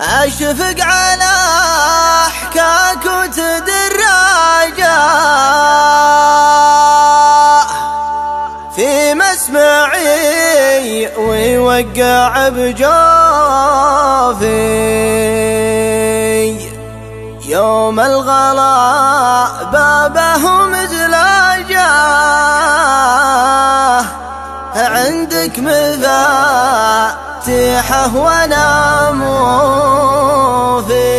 أشفق على حكاك وتدراجة في مسمعي ويوقع بجوفي يوم الغلا بابه مزلاجة عندك مفاتيحه وانا مو في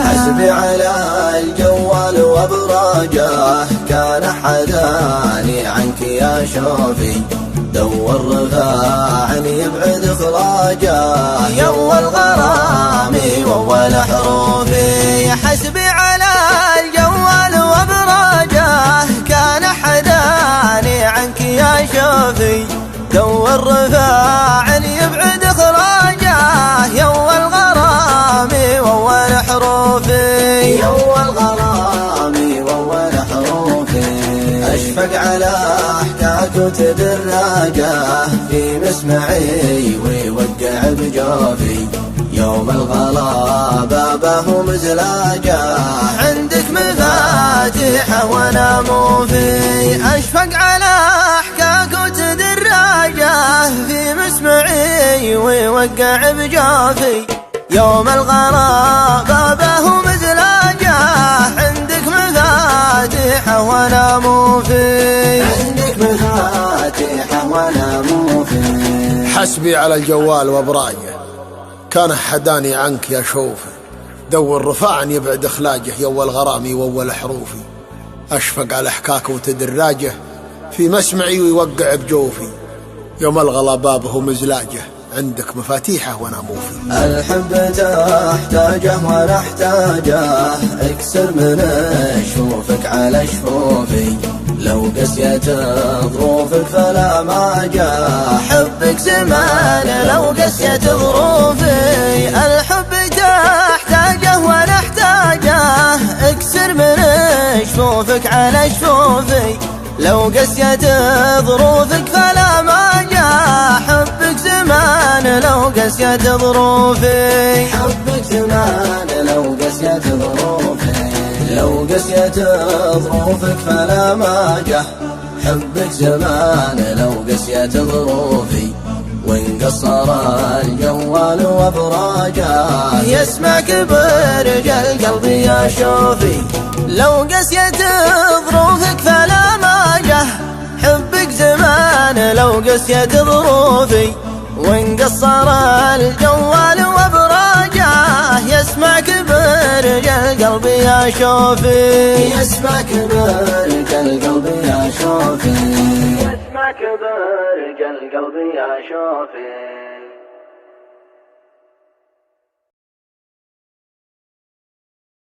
حسبي على الجوال وابراجه كان حداني عنك يا شوفي دور رفاع يبعد خراجه يو الغرام وول حروفي حسبي على الجوال وابراجه كان حداني عنك يا شوفي دور رفاع يبعد خراجه يو الغرام وول حروفي يو الغرام وول حروفي أشفق على حكاك وتدراجه في مسمعي ويوقع بجوفي يوم الغلا بابه مزلاجه عندك مفاتيحه وانا مو في أشفق على حكاك وتدراجه في مسمعي ويوقع بجوفي يوم الغلا بابه مزلاجه عندك مفاتيحه وانا مو في عندك مفاتيحه وانا مو في حسبي على الجوال وابراجه كان حداني عنك يا شوفي دور رفاعا يبعد اخلاجه يو الغرام وول حروفي اشفق على حكاك وتدراجه في مسمعي ويوقع بجوفي يوم الغلا بابه مزلاجه عندك مفاتيحه وانا مو في الحب تحتاجه وانا احتاجه اكسر من اشوفك على شفوفي لو قسيت ظروفك فلا ما جاء حبك زمان لو قسيت ظروفي الحب تحتاجه وانا احتاجه اكسر من اشوفك على شفوفي لو قسيت ظروفك فلا ما جاء حبك زمان لو قسيت ظروفي حبك زمان لو قسيت ظروفي لو قسيت ظروفك فلا ما جاء حبك زمان لو قسيت ظروفي وانقصر الجوال وابراجه يسمعك برجال قلبي يا شوفي لو قسيت ظروفك فلا ما جاء حبك زمان لو قسيت ظروفي وانقصر الجوال وابراجه يسمعك برجال قلبي يا شوفي يسمعك برجال قلبي يا شوفي يسمعك برجال قلبي يا شوفي